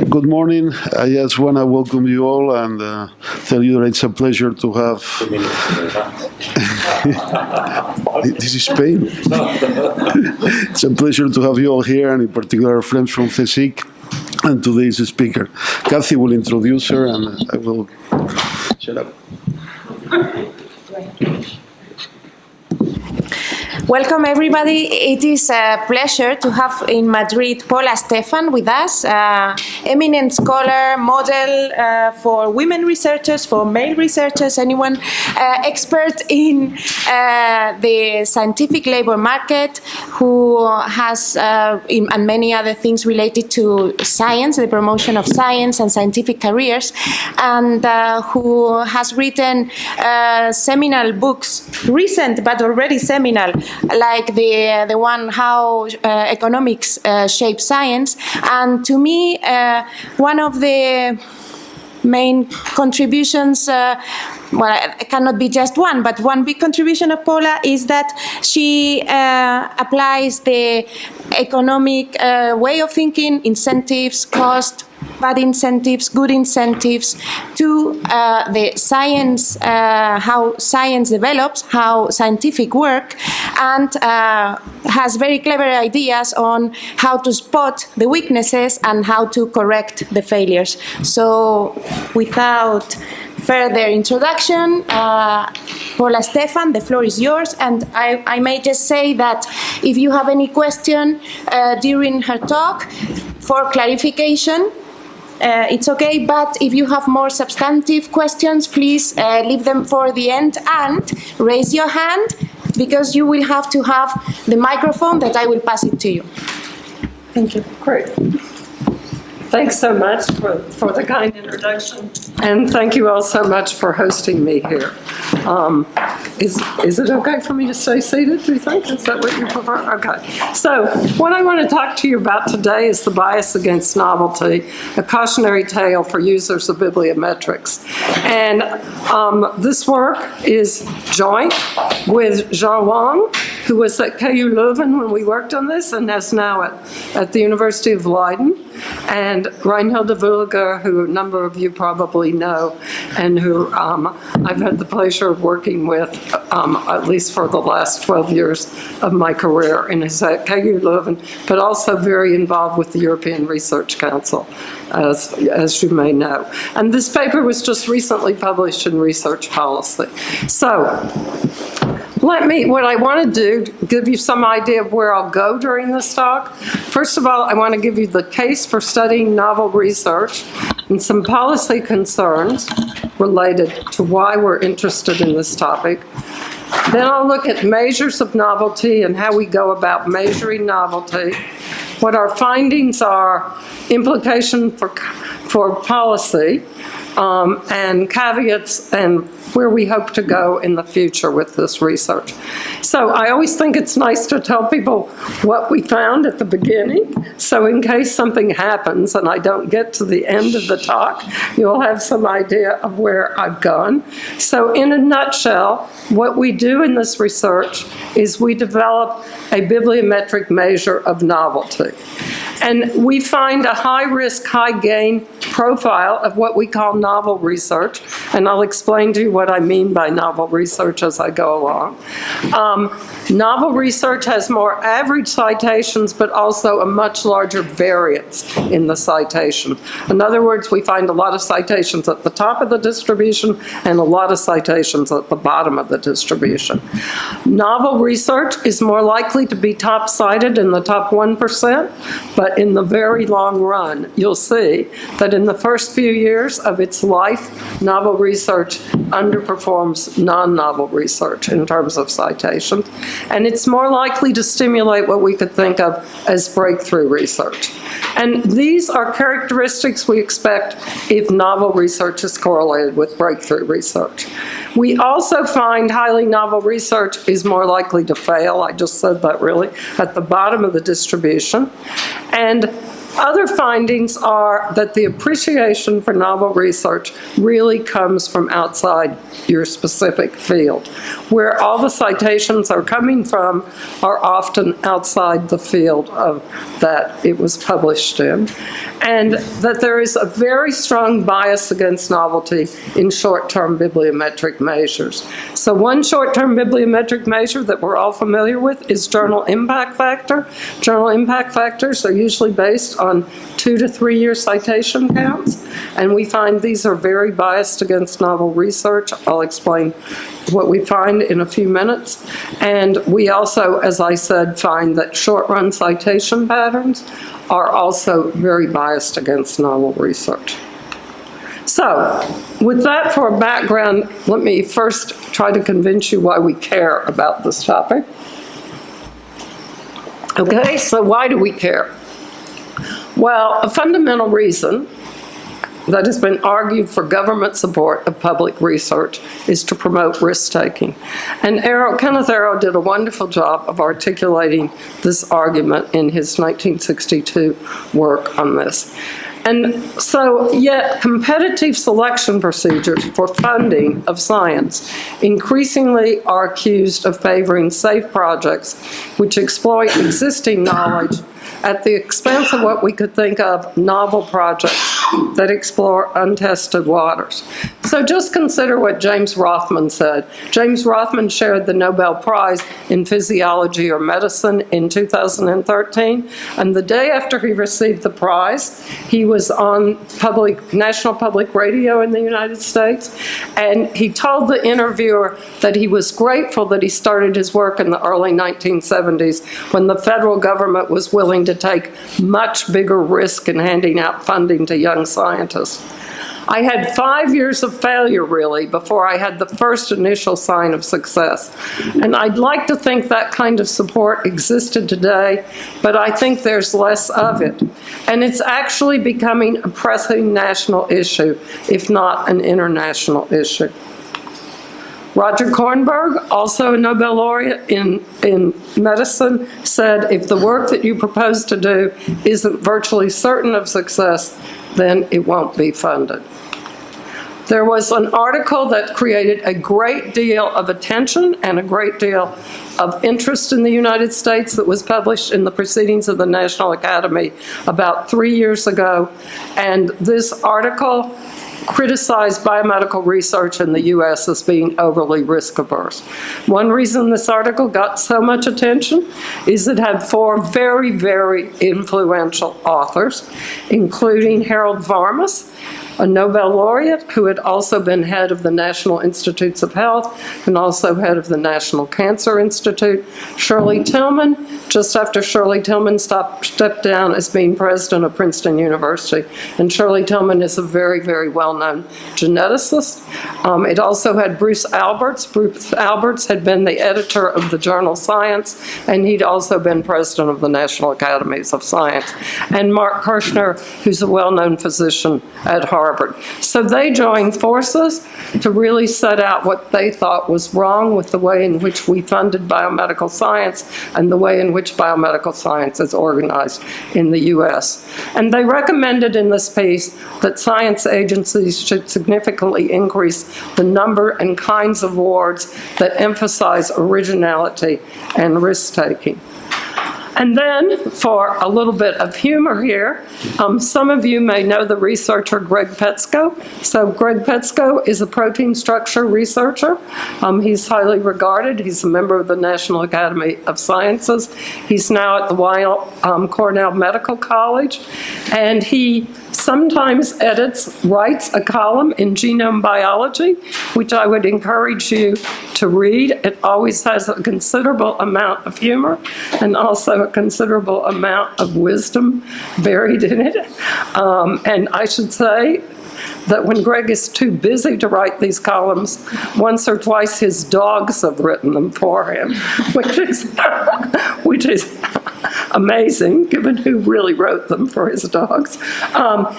Good morning. I just want to welcome you all and tell you that it's a pleasure to have... This is Spain. It's a pleasure to have you all here, and in particular friends from CSIC and today's speaker. Kathy will introduce her, and I will shut up. Welcome, everybody. It is a pleasure to have in Madrid Paula Stephan with us, eminent scholar, model for women researchers, for male researchers, anyone, expert in the scientific labor market, who has, and many other things related to science, the promotion of science and scientific careers, and who has written seminal books, recent but already seminal, like the one How Economics Shapes Science. And to me, one of the main contributions, well, it cannot be just one, but one big contribution of Paula is that she applies the economic way of thinking, incentives, cost, bad incentives, good incentives, to the science, how science develops, how scientific work, and has very clever ideas on how to spot the weaknesses and how to correct the failures. So without further introduction, Paula Stephan, the floor is yours, and I may just say that if you have any question during her talk for clarification, it's okay, but if you have more substantive questions, please leave them for the end and raise your hand, because you will have to have the microphone that I will pass it to you. Thank you. Great. Thanks so much for the kind introduction, and thank you all so much for hosting me here. Is it okay for me to stay seated, do you think? Is that what you prefer? Okay. So what I want to talk to you about today is the Bias Against Novelty, a cautionary tale for users of bibliometrics. And this work is joint with Jean Wang, who was at KU Leuven when we worked on this and is now at the University of Leiden, and Reinhilde Wulliger, who a number of you probably know, and who I've had the pleasure of working with at least for the last 12 years of my career, and is at KU Leuven, but also very involved with the European Research Council, as you may know. And this paper was just recently published in Research Policy. So, what I want to do, give you some idea of where I'll go during this talk. First of all, I want to give you the case for studying novel research and some policy concerns related to why we're interested in this topic. Then I'll look at measures of novelty and how we go about measuring novelty, what our findings are, implication for policy, and caveats, and where we hope to go in the future with this research. So I always think it's nice to tell people what we found at the beginning, so in case something happens and I don't get to the end of the talk, you'll have some idea of where I've gone. So in a nutshell, what we do in this research is we develop a bibliometric measure of novelty. And we find a high-risk, high-gain profile of what we call novel research, and I'll explain to you what I mean by novel research as I go along. Novel research has more average citations, but also a much larger variance in the citation. In other words, we find a lot of citations at the top of the distribution and a lot of citations at the bottom of the distribution. Novel research is more likely to be top-cited in the top 1%, but in the very long run, you'll see that in the first few years of its life, novel research underperforms non-novel research in terms of citations, and it's more likely to stimulate what we could think of as breakthrough research. And these are characteristics we expect if novel research is correlated with breakthrough research. We also find highly novel research is more likely to fail. I just said that really at the bottom of the distribution. And Other findings are that the appreciation for novel research really comes from outside your specific field. Where all the citations are coming from are often outside the field of that it was published in. And that there is a very strong bias against novelty in short-term bibliometric measures. So one short-term bibliometric measure that we're all familiar with is journal impact factor. Journal impact factors are usually based on 2 to 3 year citation counts, and we find these are very biased against novel research. I'll explain what we find in a few minutes. And we also, as I said, find that short-run citation patterns are also very biased against novel research. So, with that for a background, let me first try to convince you why we care about this topic. Okay, so why do we care? Well, a fundamental reason that has been argued for government support of public research is to promote risk-taking. And Kenneth Arrow did a wonderful job of articulating this argument in his 1962 work on this. And so, yet competitive selection procedures for funding of science increasingly are accused of favoring safe projects which exploit existing knowledge at the expense of what we could think of novel projects that explore untested waters. So just consider what James Rothman said. James Rothman shared the Nobel Prize in Physiology or Medicine in 2013, and the day after he received the prize, he was on National Public Radio in the United States, and he told the interviewer that he was grateful that he started his work in the early 1970s when the federal government was willing to take much bigger risk in handing out funding to young scientists. I had 5 years of failure, really, before I had the first initial sign of success. And I'd like to think that kind of support existed today, but I think there's less of it. And it's actually becoming a pressing national issue, if not an international issue. Roger Kornberg, also a Nobel laureate in medicine, said if the work that you propose to do isn't virtually certain of success, then it won't be funded. There was an article that created a great deal of attention and a great deal of interest in the United States that was published in the Proceedings of the National Academy about 3 years ago. And this article criticized biomedical research in the U.S. as being overly risk-averse. One reason this article got so much attention is it had 4 very, very influential authors, including Harold Varmus, a Nobel laureate who had also been head of the National Institutes of Health and also head of the National Cancer Institute. Shirley Tillman, just after Shirley Tillman stepped down as being president of Princeton University. And Shirley Tillman is a very, very well-known geneticist. It also had Bruce Alberts. Bruce Alberts had been the editor of the journal Science, and he'd also been president of the National Academies of Science. And Mark Kirshner, who's a well-known physician at Harvard. So they joined forces to really set out what they thought was wrong with the way in which we funded biomedical science and the way in which biomedical science is organized in the U.S. And they recommended in this piece that science agencies should significantly increase the number and kinds of awards that emphasize originality and risk-taking. And then, for a little bit of humor here, some of you may know the researcher Greg Petsko. So Greg Petsko is a protein structure researcher. He's highly regarded. He's a member of the National Academy of Sciences. He's now at the Weill Cornell Medical College. And he sometimes writes a column in Genome Biology, which I would encourage you to read. It always has a considerable amount of humor and also a considerable amount of wisdom buried in it. And I should say that when Greg is too busy to write these columns, once or twice his dogs have written them for him, which is amazing, given who really wrote them for his dogs.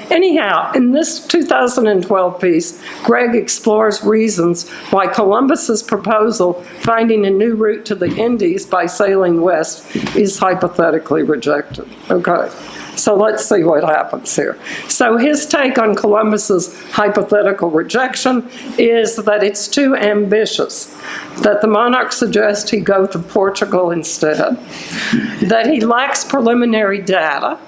Anyhow, in this 2012 piece, Greg explores reasons why Columbus's proposal, finding a new route to the Indies by sailing west, is hypothetically rejected. Okay. So let's see what happens here. So his take on Columbus's hypothetical rejection is that it's too ambitious, that the monarch suggests he go to Portugal instead, that he lacks preliminary data,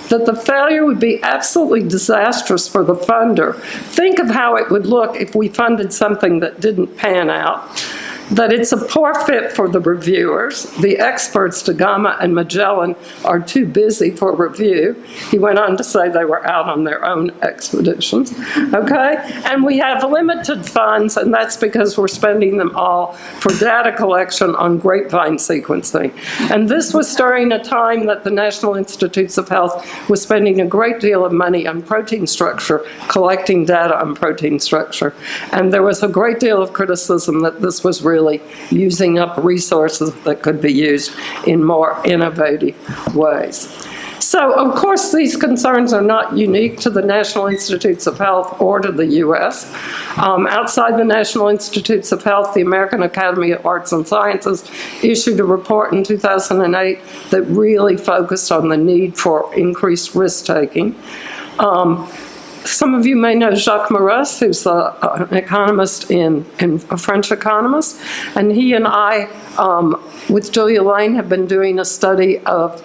that the failure would be absolutely disastrous for the funder. Think of how it would look if we funded something that didn't pan out. That it's a poor fit for the reviewers. The experts, Da Gama and Magellan, are too busy for review. He went on to say they were out on their own expeditions, okay? And we have limited funds, and that's because we're spending them all for data collection on grapevine sequencing. And this was during a time that the National Institutes of Health was spending a great deal of money on protein structure, collecting data on protein structure. And there was a great deal of criticism that this was really using up resources that could be used in more innovative ways. So, of course, these concerns are not unique to the National Institutes of Health or to the U.S. Outside the National Institutes of Health, the American Academy of Arts and Sciences issued a report in 2008 that really focused on the need for increased risk-taking. Some of you may know Jacques Maurras, who's an economist, a French economist, and he and I, with Julia Lane, have been doing a study of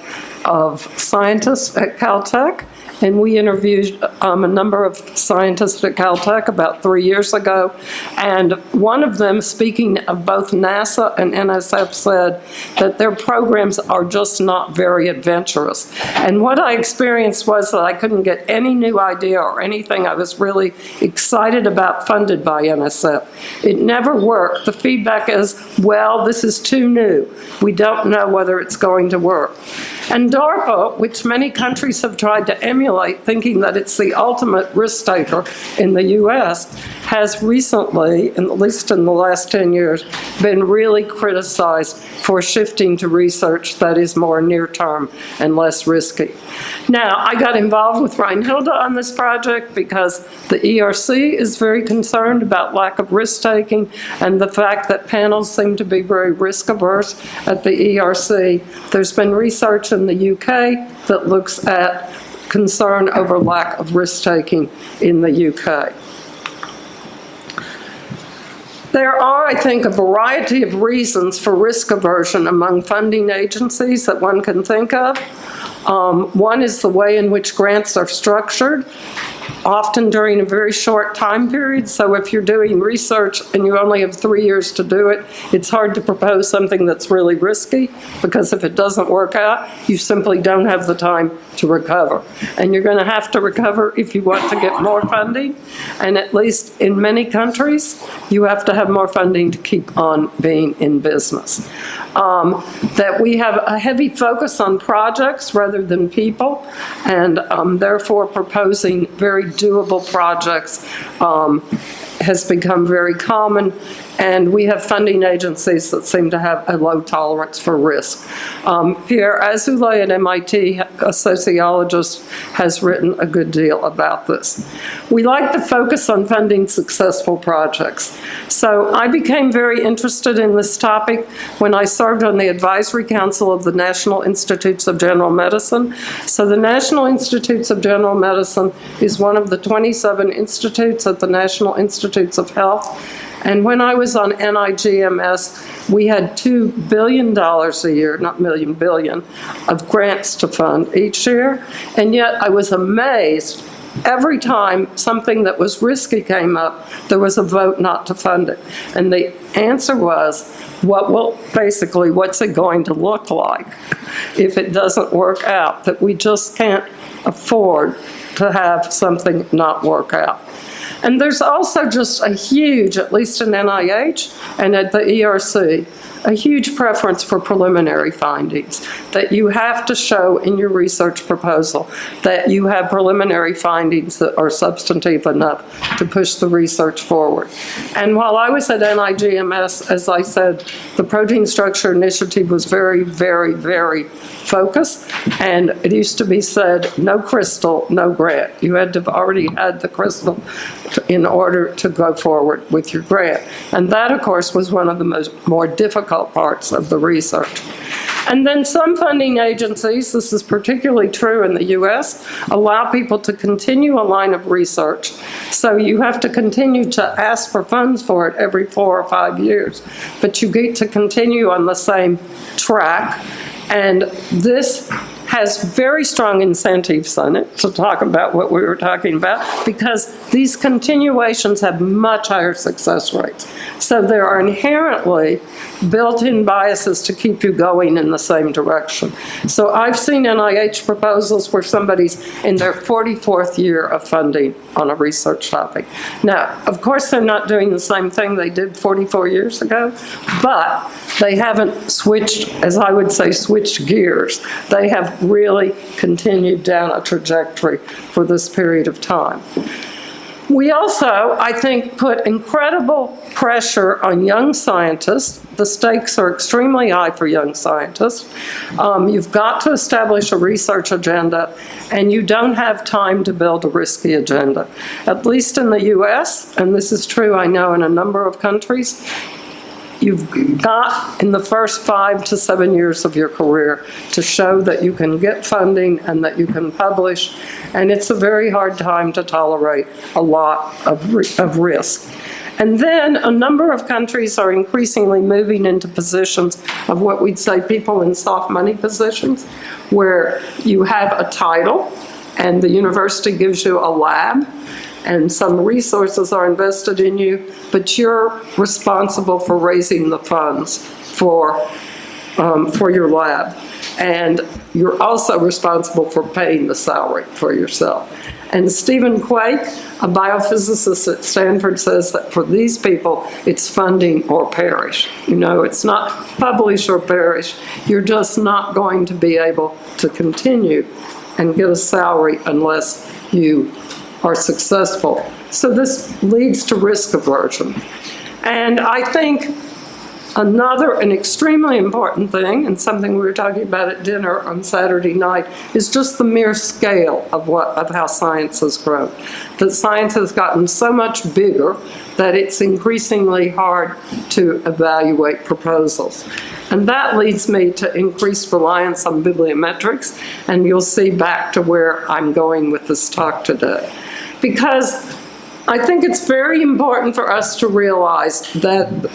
scientists at Caltech, and we interviewed a number of scientists at Caltech about 3 years ago, and one of them, speaking of both NASA and NSF, said that their programs are just not very adventurous. And what I experienced was that I couldn't get any new idea or anything I was really excited about funded by NSF. It never worked. The feedback is, well, this is too new. We don't know whether it's going to work. And DARPA, which many countries have tried to emulate, thinking that it's the ultimate risk taker in the US, has recently, at least in the last 10 years, been really criticized for shifting to research that is more near-term and less risky. Now, I got involved with Reinhilde on this project because the ERC is very concerned about lack of risk-taking and the fact that panels seem to be very risk-averse at the ERC. There's been research in the UK that looks at concern over lack of risk-taking in the UK. There are, I think, a variety of reasons for risk aversion among funding agencies that one can think of. One is the way in which grants are structured, often during a very short time period. So if you're doing research and you only have 3 years to do it, it's hard to propose something that's really risky, because if it doesn't work out, you simply don't have the time to recover. And you're going to have to recover if you want to get more funding. And at least in many countries, you have to have more funding to keep on being in business. That we have a heavy focus on projects rather than people, and therefore proposing very doable projects has become very common, and we have funding agencies that seem to have a low tolerance for risk. Pierre Azoulay at MIT, a sociologist, has written a good deal about this. We like to focus on funding successful projects. So I became very interested in this topic when I served on the Advisory Council of the National Institutes of General Medicine. So the National Institutes of General Medicine is one of the 27 institutes at the National Institutes of Health. And when I was on NIGMS, we had $2 billion a year, not million, billion, of grants to fund each year. And yet I was amazed every time something that was risky came up, there was a vote not to fund it. And the answer was, what's it going to look like if it doesn't work out? That we just can't afford to have something not work out. And there's also just a huge, at least in NIH and at the ERC, a huge preference for preliminary findings, that you have to show in your research proposal that you have preliminary findings that are substantive enough to push the research forward. And while I was at NIGMS, as I said, the Protein Structure Initiative was very, very, very focused, and it used to be said, no crystal, no grant. You had to have already had the crystal in order to go forward with your grant. And that, of course, was one of the more difficult parts of the research. And then some funding agencies, this is particularly true in the US, allow people to continue a line of research. So you have to continue to ask for funds for it every 4 or 5 years, but you get to continue on the same track. And this has very strong incentives on it to talk about what we were talking about, because these continuations have much higher success rates. So there are inherently built-in biases to keep you going in the same direction. So I've seen NIH proposals where somebody's in their 44th year of funding on a research topic. Now, of course, they're not doing the same thing they did 44 years ago, but they haven't switched, as I would say, switched gears. They have really continued down a trajectory for this period of time. We also, I think, put incredible pressure on young scientists. The stakes are extremely high for young scientists. You've got to establish a research agenda, and you don't have time to build a risky agenda. At least in the US, and this is true, I know, in a number of countries, you've got in the first 5 to 7 years of your career to show that you can get funding and that you can publish, and it's a very hard time to tolerate a lot of risk. And then a number of countries are increasingly moving into positions of what we'd say people in soft money positions, where you have a title and the university gives you a lab, and some resources are invested in you, but you're responsible for raising the funds for your lab. And you're also responsible for paying the salary for yourself. And Stephen Quake, a biophysicist at Stanford, says that for these people, it's funding or perish. You know, it's not publish or perish. You're just not going to be able to continue and get a salary unless you are successful. So this leads to risk aversion. And I think an extremely important thing, and something we were talking about at dinner on Saturday night, is just the mere scale of how science has grown. That science has gotten so much bigger that it's increasingly hard to evaluate proposals. And that leads me to increased reliance on bibliometrics, and you'll see back to where I'm going with this talk today. Because I think it's very important for us to realize that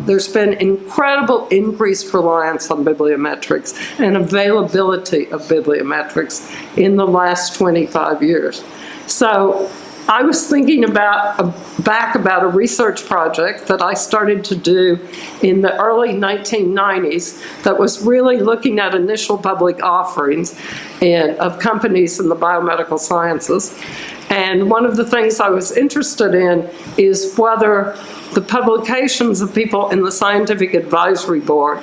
there's been incredible increased reliance on bibliometrics and availability of bibliometrics in the last 25 years. So I was thinking about a research project that I started to do in the early 1990s that was really looking at initial public offerings of companies in the biomedical sciences. And one of the things I was interested in is whether the publications of people in the scientific advisory board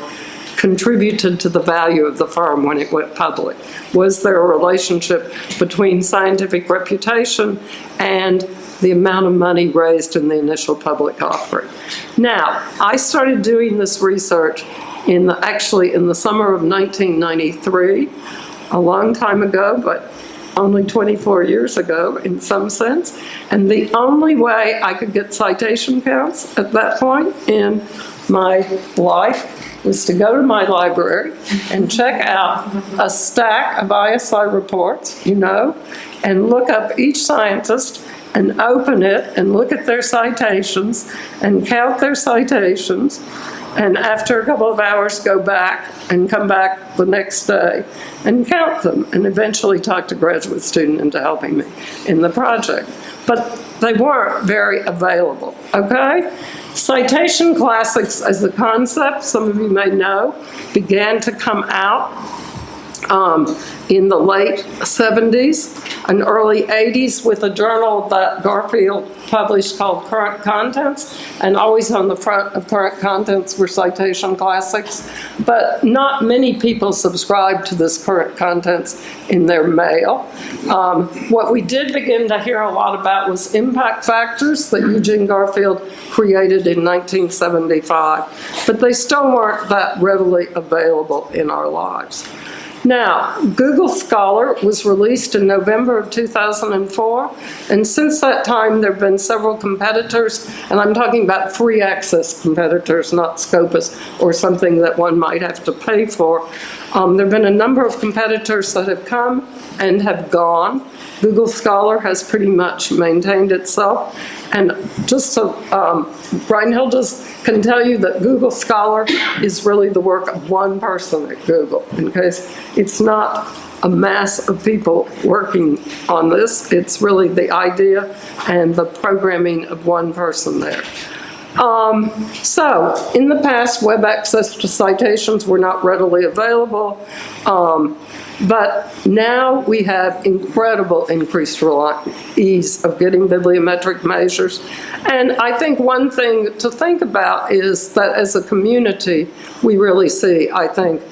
contributed to the value of the firm when it went public. Was there a relationship between scientific reputation and the amount of money raised in the initial public offering? Now, I started doing this research actually in the summer of 1993, a long time ago, but only 24 years ago in some sense. And the only way I could get citation counts at that point in my life was to go to my library and check out a stack of ISI reports, and look up each scientist and open it and look at their citations and count their citations. And after a couple of hours, go back and come back the next day and count them, and eventually talk to a graduate student into helping me in the project. But they weren't very available, okay? Citation Classics as a concept, some of you may know, began to come out in the late 70s and early 80s with a journal that Garfield published called Current Contents, and always on the front of Current Contents were Citation Classics. But not many people subscribed to this Current Contents in their mail. What we did begin to hear a lot about was impact factors that Eugene Garfield created in 1975, but they still weren't that readily available in our lives. Now, Google Scholar was released in November of 2004, and since that time there have been several competitors, and I'm talking about free access competitors, not Scopus or something that one might have to pay for. There have been a number of competitors that have come and have gone. Google Scholar has pretty much maintained itself. And just so Reinhold can tell you that Google Scholar is really the work of one person at Google, in case it's not a mass of people working on this. It's really the idea and the programming of one person there. So, in the past, web access to citations were not readily available, but now we have incredible increased ease of getting bibliometric measures. And I think one thing to think about is that as a community, we really see, I think,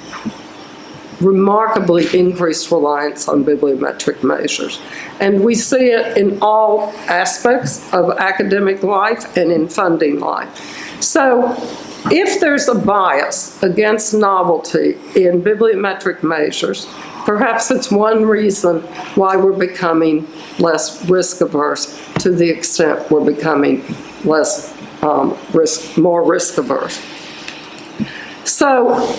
remarkably increased reliance on bibliometric measures. And we see it in all aspects of academic life and in funding life. So if there's a bias against novelty in bibliometric measures, perhaps it's one reason why we're becoming less risk averse to the extent we're becoming less more risk averse. So,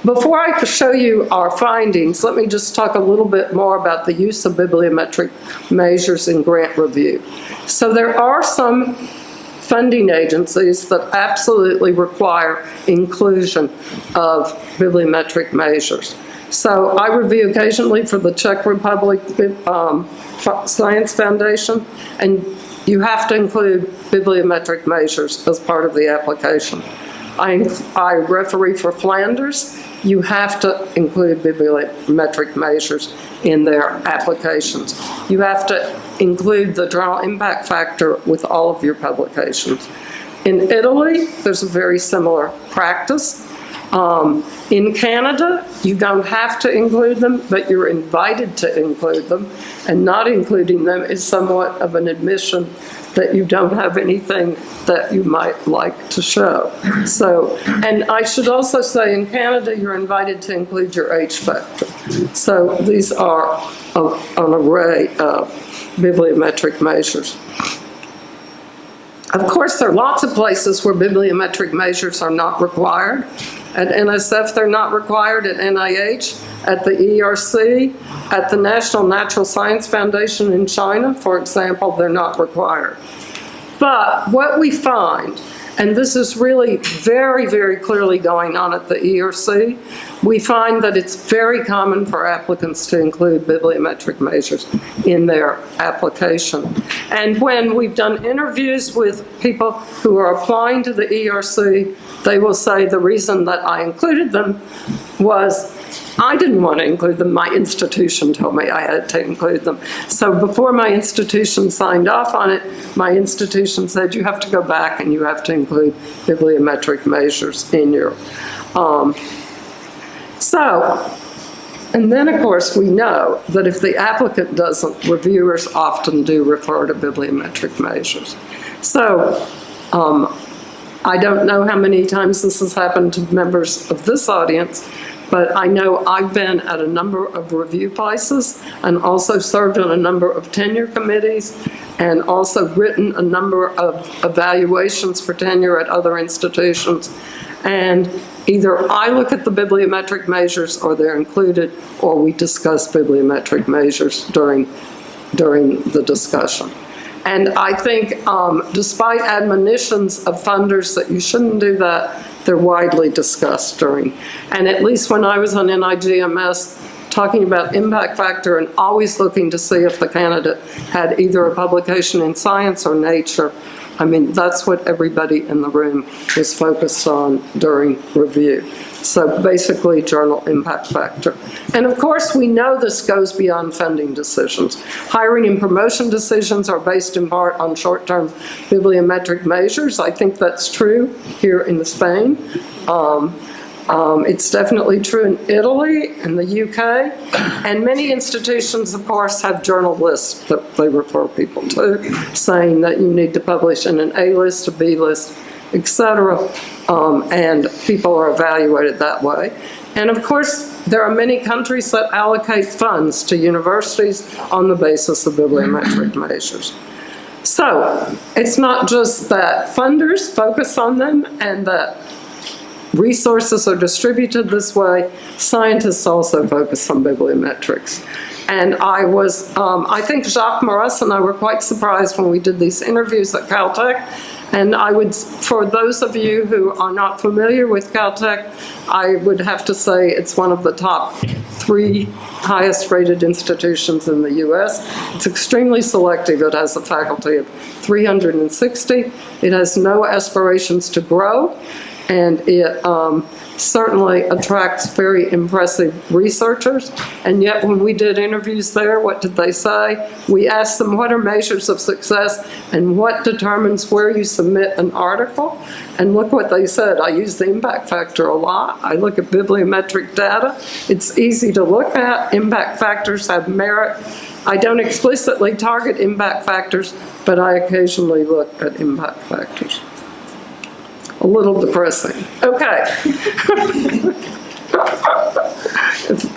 before I show you our findings, let me just talk a little bit more about the use of bibliometric measures in grant review. So there are some funding agencies that absolutely require inclusion of bibliometric measures. So I review occasionally for the Czech Republic Science Foundation, and you have to include bibliometric measures as part of the application. I referee for Flanders. You have to include bibliometric measures in their applications. You have to include the journal impact factor with all of your publications. In Italy, there's a very similar practice. In Canada, you don't have to include them, but you're invited to include them, and not including them is somewhat of an admission that you don't have anything that you might like to show. So, and I should also say in Canada, you're invited to include your H factor. So these are an array of bibliometric measures. Of course, there are lots of places where bibliometric measures are not required. At NSF, they're not required. At NIH, at the ERC, at the National Natural Science Foundation in China, for example, they're not required. But what we find, and this is really very, very clearly going on at the ERC, we find that it's very common for applicants to include bibliometric measures in their application. And when we've done interviews with people who are applying to the ERC, they will say the reason that I included them was I didn't want to include them. My institution told me I had to include them. So before my institution signed off on it, my institution said you have to go back and you have to include bibliometric measures in your. And then of course we know that if the applicant doesn't, reviewers often do refer to bibliometric measures. So I don't know how many times this has happened to members of this audience, but I know I've been at a number of review places and also served on a number of tenure committees and also written a number of evaluations for tenure at other institutions. And either I look at the bibliometric measures or they're included, or we discuss bibliometric measures during the discussion. And I think despite admonitions of funders that you shouldn't do that, they're widely discussed during. And at least when I was on NIGMS talking about impact factor and always looking to see if the candidate had either a publication in Science or Nature, I mean, that's what everybody in the room was focused on during review. So basically, journal impact factor. And of course, we know this goes beyond funding decisions. Hiring and promotion decisions are based in part on short-term bibliometric measures. I think that's true here in Spain. It's definitely true in Italy, in the UK, and many institutions, of course, have journal lists that they refer people to, saying that you need to publish in an A list, a B list, etc., and people are evaluated that way. And of course, there are many countries that allocate funds to universities on the basis of bibliometric measures. So it's not just that funders focus on them and that resources are distributed this way, scientists also focus on bibliometrics. And I think Jacques Maras and I were quite surprised when we did these interviews at Caltech. And for those of you who are not familiar with Caltech, I would have to say it's one of the top 3 highest rated institutions in the US. It's extremely selective. It has a faculty of 360. It has no aspirations to grow, and it certainly attracts very impressive researchers. And yet when we did interviews there, what did they say? We asked them what are measures of success and what determines where you submit an article. And look what they said. I use the impact factor a lot. I look at bibliometric data. It's easy to look at. Impact factors have merit. I don't explicitly target impact factors, but I occasionally look at impact factors. A little depressing. Okay.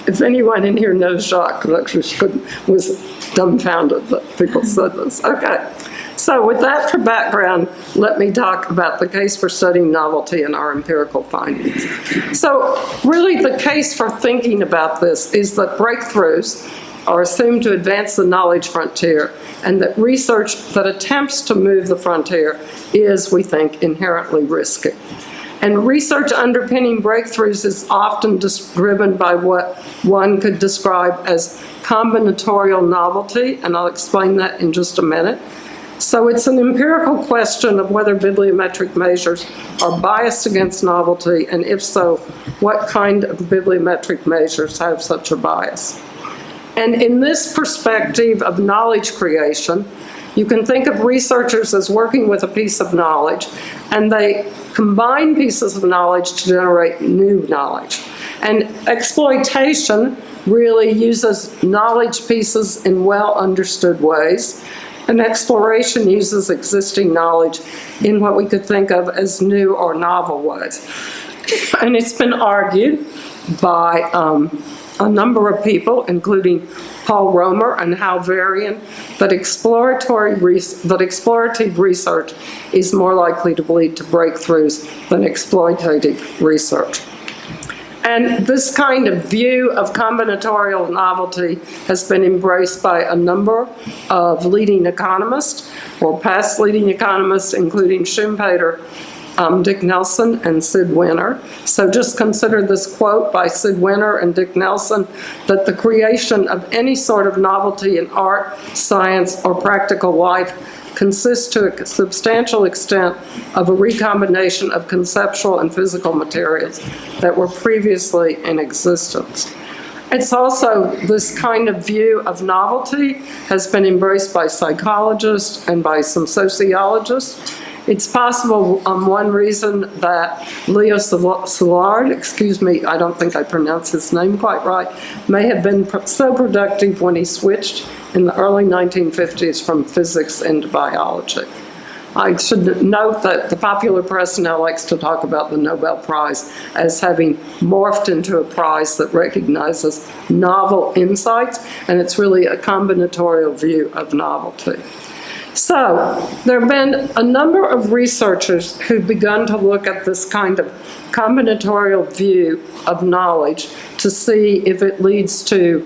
If anyone in here knows Jacques, was dumbfounded that people said this. Okay. So with that for background, let me talk about the case for studying novelty and our empirical findings. So really the case for thinking about this is that breakthroughs are assumed to advance the knowledge frontier, and that research that attempts to move the frontier is, we think, inherently risky. And research underpinning breakthroughs is often driven by what one could describe as combinatorial novelty, and I'll explain that in just a minute. So it's an empirical question of whether bibliometric measures are biased against novelty, and if so, what kind of bibliometric measures have such a bias. And in this perspective of knowledge creation, you can think of researchers as working with a piece of knowledge, and they combine pieces of knowledge to generate new knowledge. And exploitation really uses knowledge pieces in well-understood ways, and exploration uses existing knowledge in what we could think of as new or novel ways. And it's been argued by a number of people, including Paul Romer and Hal Varian, that explorative research is more likely to lead to breakthroughs than exploitative research. And this kind of view of combinatorial novelty has been embraced by a number of leading economists, or past leading economists, including Schumpeter, Dick Nelson, and Sid Winter. So just consider this quote by Sid Winter and Dick Nelson, that the creation of any sort of novelty in art, science, or practical life consists to a substantial extent of a recombination of conceptual and physical materials that were previously in existence. It's also this kind of view of novelty has been embraced by psychologists and by some sociologists. It's possible, one reason that Leo Szilard, excuse me, I don't think I pronounced his name quite right, may have been so productive when he switched in the early 1950s from physics into biology. I should note that the popular press now likes to talk about the Nobel Prize as having morphed into a prize that recognizes novel insights, and it's really a combinatorial view of novelty. So there have been a number of researchers who've begun to look at this kind of combinatorial view of knowledge to see if it leads to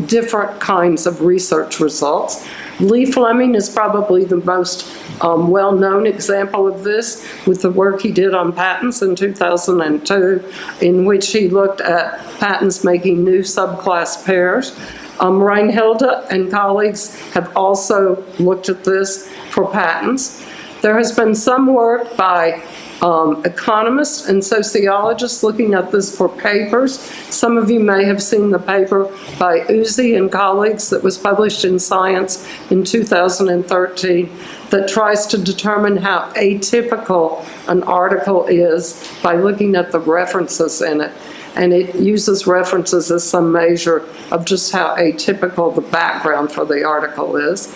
different kinds of research results. Lee Fleming is probably the most well-known example of this, with the work he did on patents in 2002, in which he looked at patents making new subclass pairs. Reinhilde and colleagues have also looked at this for patents. There has been some work by economists and sociologists looking at this for papers. Some of you may have seen the paper by Uzi and colleagues that was published in Science in 2013 that tries to determine how atypical an article is by looking at the references in it. And it uses references as some measure of just how atypical the background for the article is.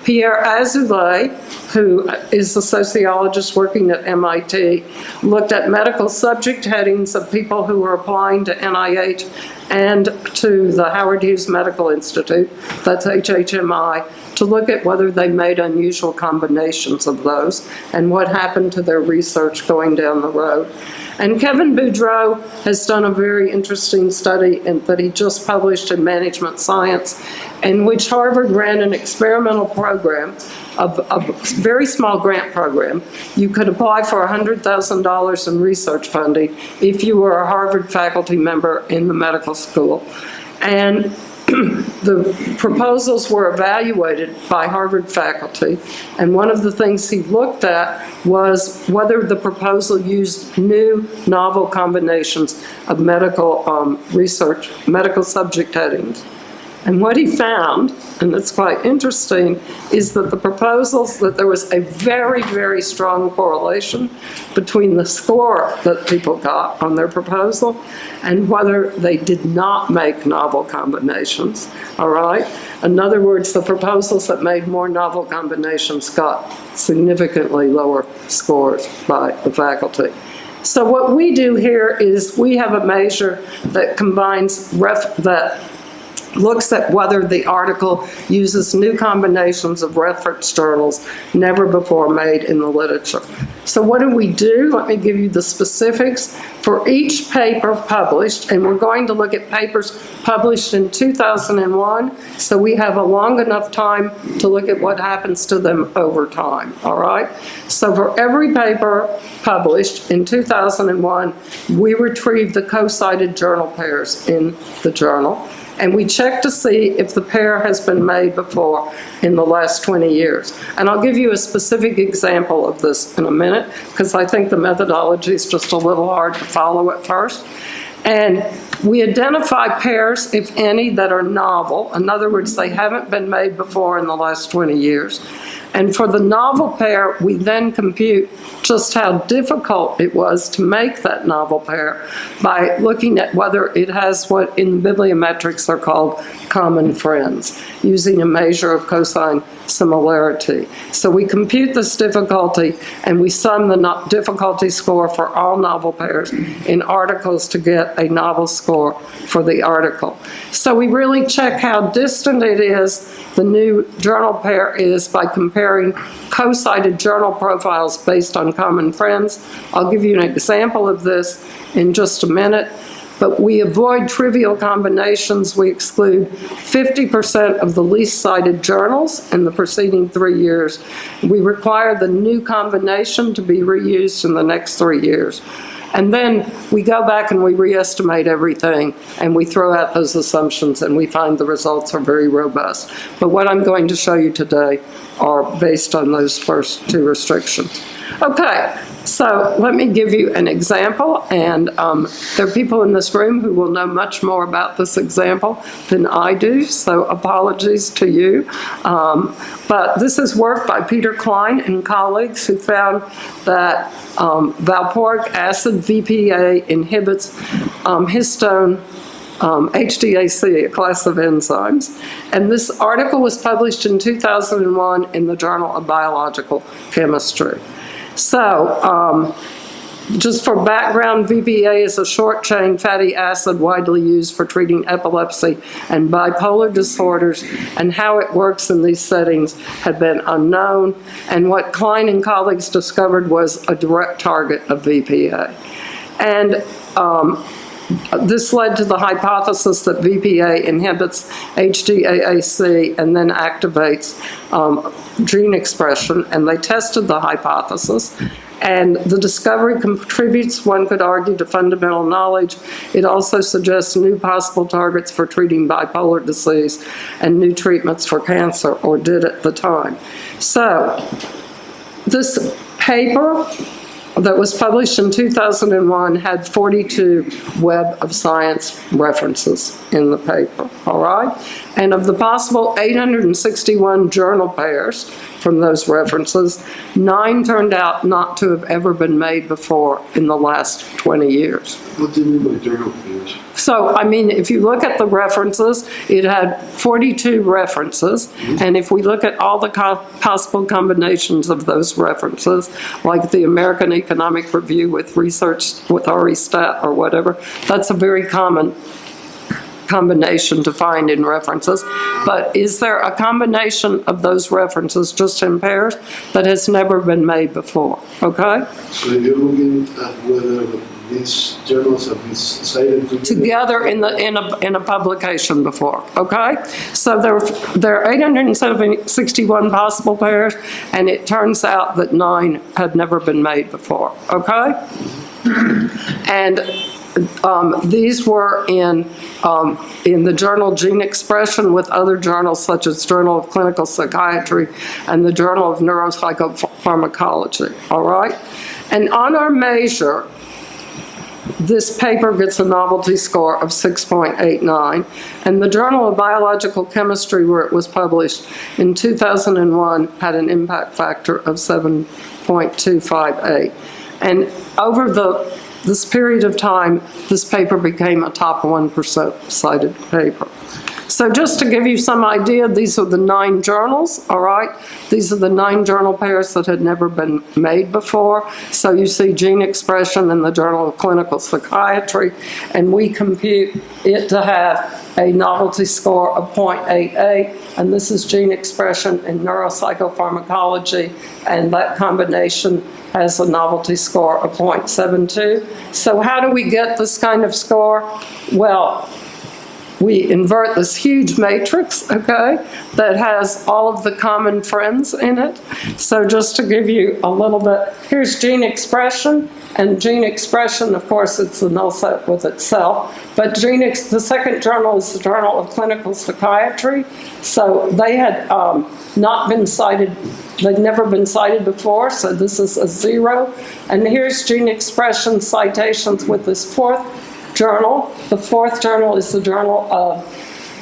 Pierre Azoulay, who is a sociologist working at MIT, looked at medical subject headings of people who were applying to NIH and to the Howard Hughes Medical Institute, that's HHMI, to look at whether they made unusual combinations of those and what happened to their research going down the road. And Kevin Boudreau has done a very interesting study that he just published in Management Science, in which Harvard ran an experimental program, a very small grant program. You could apply for $100,000 in research funding if you were a Harvard faculty member in the medical school. And the proposals were evaluated by Harvard faculty, and one of the things he looked at was whether the proposal used new novel combinations of medical research, medical subject headings. And what he found, and it's quite interesting, is that the proposals, that there was a very, very strong correlation between the score that people got on their proposal and whether they did not make novel combinations, all right? In other words, the proposals that made more novel combinations got significantly lower scores by the faculty. So what we do here is we have a measure that combines looks at whether the article uses new combinations of reference journals never before made in the literature. So what do? Let me give you the specifics. For each paper published, and we're going to look at papers published in 2001, so we have a long enough time to look at what happens to them over time, all right? So for every paper published in 2001, we retrieve the co-cited journal pairs in the journal, and we check to see if the pair has been made before in the last 20 years. And I'll give you a specific example of this in a minute, because I think the methodology is just a little hard to follow at first. And we identify pairs, if any, that are novel. In other words, they haven't been made before in the last 20 years. And for the novel pair, we then compute just how difficult it was to make that novel pair by looking at whether it has what in bibliometrics are called common friends, using a measure of cosine similarity. So we compute this difficulty and we sum the difficulty score for all novel pairs in articles to get a novel score for the article. So we really check how distant it is, the new journal pair is, by comparing co-cited journal profiles based on common friends. I'll give you an example of this in just a minute. But we avoid trivial combinations. We exclude 50% of the least cited journals in the preceding 3 years. We require the new combination to be reused in the next 3 years. And then we go back and we re-estimate everything, and we throw out those assumptions, and we find the results are very robust. But what I'm going to show you today are based on those first two restrictions. Okay, so let me give you an example, and there are people in this room who will know much more about this example than I do, so apologies to you. But this is work by Peter Klein and colleagues who found that valproic acid, VPA, inhibits histone HDAC, a class of enzymes. And this article was published in 2001 in the Journal of Biological Chemistry. So, just for background, VPA is a short-chain fatty acid widely used for treating epilepsy and bipolar disorders, and how it works in these settings had been unknown. And what Klein and colleagues discovered was a direct target of VPA. And this led to the hypothesis that VPA inhibits HDAC and then activates gene expression, and they tested the hypothesis. And the discovery contributes, one could argue, to fundamental knowledge. It also suggests new possible targets for treating bipolar disease and new treatments for cancer, or did at the time. So this paper that was published in 2001 had 42 Web of Science references in the paper, all right? And of the possible 861 journal pairs from those references. 9 turned out not to have ever been made before in the last 20 years. What do you mean by journal pairs? So, I mean, if you look at the references, it had 42 references, and if we look at all the possible combinations of those references, like the American Economic Review with research with RE-Stat or whatever, that's a very common combination to find in references. But is there a combination of those references just in pairs that has never been made before? Okay? So you're looking at whether these journals have been cited together in a publication before, okay? So there are 861 possible pairs, and it turns out that 9 had never been made before, okay? And these were in the journal Gene Expression with other journals such as Journal of Clinical Psychiatry and the Journal of Neuropsychopharmacology, all right? And on our measure, this paper gets a novelty score of 6.89, and the Journal of Biological Chemistry, where it was published in 2001, had an impact factor of 7.258. And over this period of time, this paper became a top 1% cited paper. So just to give you some idea, these are the 9 journals, all right? These are the 9 journal pairs that had never been made before. So you see Gene Expression in the Journal of Clinical Psychiatry, and we compute it to have a novelty score of 0.88, and this is Gene Expression in Neuropsychopharmacology, and that combination has a novelty score of 0.72. So how do we get this kind of score? Well, we invert this huge matrix, okay, that has all of the common friends in it. So just to give you a little bit, here's Gene Expression, and Gene Expression, of course, it's a null set with itself, but the second journal is the Journal of Clinical Psychiatry. So they had not been cited, they'd never been cited before, so this is a 0. And here's Gene Expression citations with this 4th journal. The 4th journal is the Journal of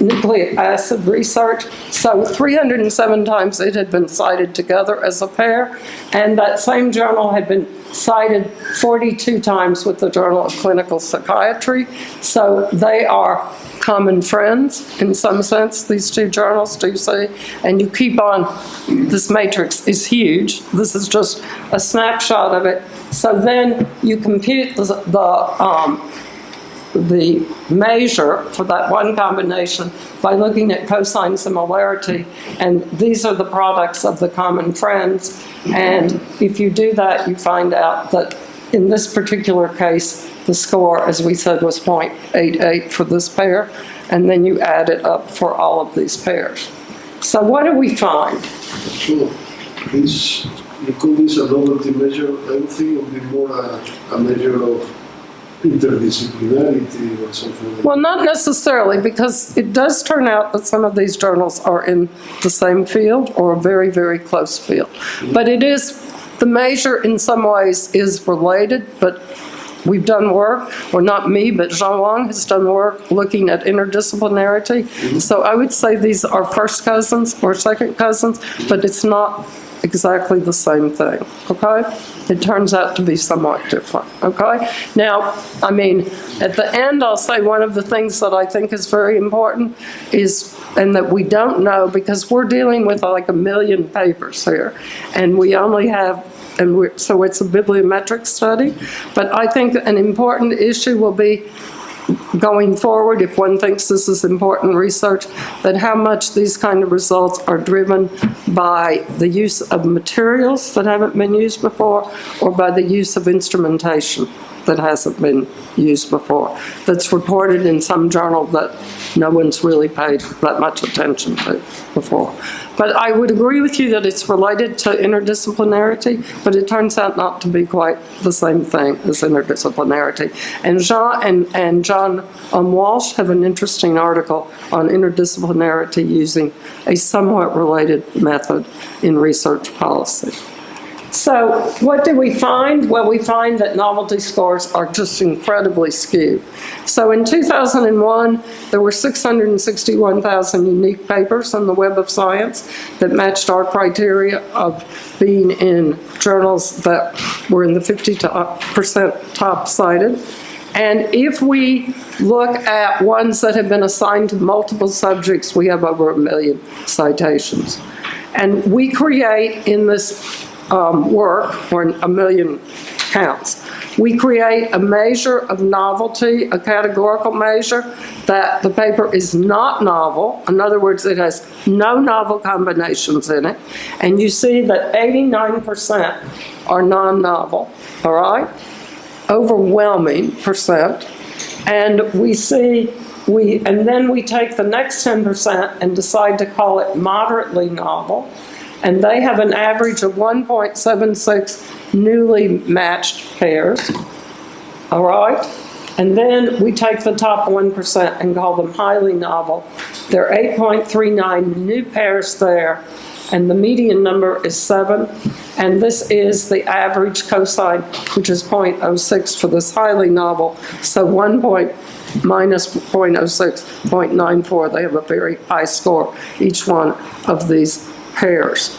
Nucleic Acid Research. So 307 times it had been cited together as a pair, and that same journal had been cited 42 times with the Journal of Clinical Psychiatry. So they are common friends in some sense, these 2 journals, do you see? And you keep on, this matrix is huge. This is just a snapshot of it. So then you compute the measure for that one combination by looking at cosine similarity, and these are the products of the common friends. And if you do that, you find out that in this particular case, the score, as we said, was 0.88 for this pair, and then you add it up for all of these pairs. So what do we find? So this, you call this a novelty measure. I would think it would be more a measure of interdisciplinarity or something like Well, not necessarily, because it does turn out that some of these journals are in the same field or a very, very close field. But it is, the measure in some ways is related, but we've done work, or not me, but Jean Wang has done work looking at interdisciplinarity. So I would say these are first cousins or second cousins, but it's not exactly the same thing, okay? It turns out to be somewhat different, okay? Now, I mean, at the end, I'll say one of the things that I think is very important is, and that we don't know, because we're dealing with like 1 million papers here, and we only have, so it's a bibliometric study, but I think an important issue will be going forward, if one thinks this is important research, that how much these kind of results are driven by the use of materials that haven't been used before, or by the use of instrumentation that hasn't been used before, that's reported in some journal that no one's really paid that much attention to before. But I would agree with you that it's related to interdisciplinarity, but it turns out not to be quite the same thing as interdisciplinarity. And Jean and John Walsh have an interesting article on interdisciplinarity using a somewhat related method in research policy. So what do we find? Well, we find that novelty scores are just incredibly skewed. So in 2001, there were 661,000 unique papers on the Web of Science that matched our criteria of being in journals that were in the 50% top cited. And if we look at ones that have been assigned to multiple subjects, we have over 1 million citations. And we create in this work, or 1 million counts, we create a measure of novelty, a categorical measure, that the paper is not novel. In other words, it has no novel combinations in it. And you see that 89% are non-novel, all right? Overwhelming percent. And we see, and then we take the next 10% and decide to call it moderately novel. And they have an average of 1.76 newly matched pairs, all right? And then we take the top 1% and call them highly novel. There are 8.39 new pairs there, and the median number is 7. And this is the average cosine, which is 0.06 for this highly novel. So 1 minus 0.06, 0.94. They have a very high score, each one of these pairs.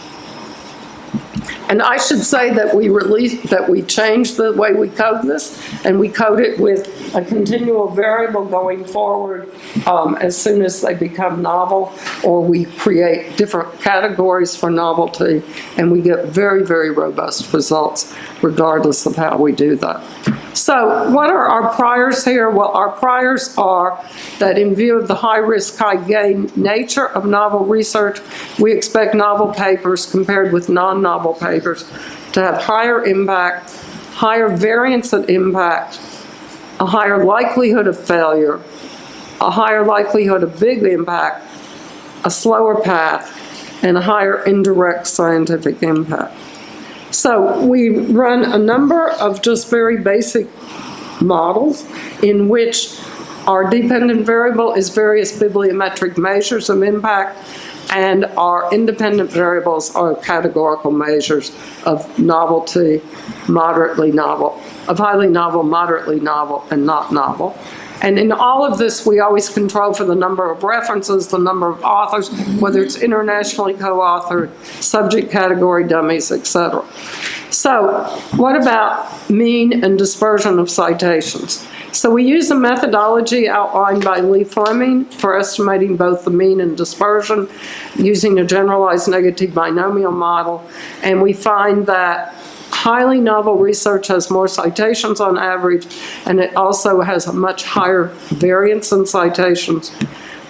And I should say that we changed the way we code this, and we code it with a continual variable going forward as soon as they become novel, or we create different categories for novelty, and we get very, very robust results regardless of how we do that. So what are our priors here? Well, our priors are that in view of the high-risk, high-gain nature of novel research, we expect novel papers compared with non-novel papers to have higher impact, higher variance of impact, a higher likelihood of failure, a higher likelihood of big impact, a slower path, and a higher indirect scientific impact. So we run a number of just very basic models in which our dependent variable is various bibliometric measures of impact, and our independent variables are categorical measures of novelty, moderately novel, of highly novel, moderately novel, and not novel. And in all of this, we always control for the number of references, the number of authors, whether it's internationally co-authored, subject category dummies, etc. So what about mean and dispersion of citations? So we use a methodology outlined by Lee Fleming for estimating both the mean and dispersion using a generalized negative binomial model. And we find that highly novel research has more citations on average, and it also has a much higher variance in citations,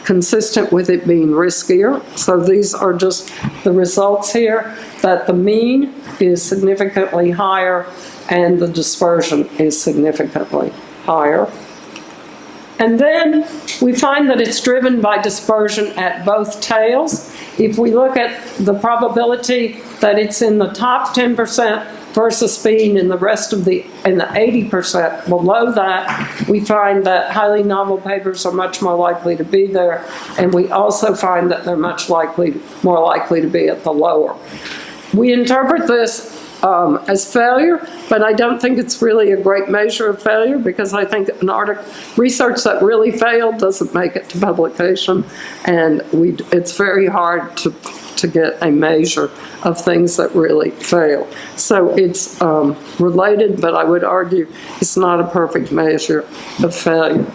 consistent with it being riskier. So these are just the results here, that the mean is significantly higher and the dispersion is significantly higher. And then we find that it's driven by dispersion at both tails. If we look at the probability that it's in the top 10% versus being in the rest of the 80% below that, we find that highly novel papers are much more likely to be there, and we also find that they're much more likely to be at the lower. We interpret this as failure, but I don't think it's really a great measure of failure, because I think research that really failed doesn't make it to publication, and it's very hard to get a measure of things that really fail. So it's related, but I would argue it's not a perfect measure of failure.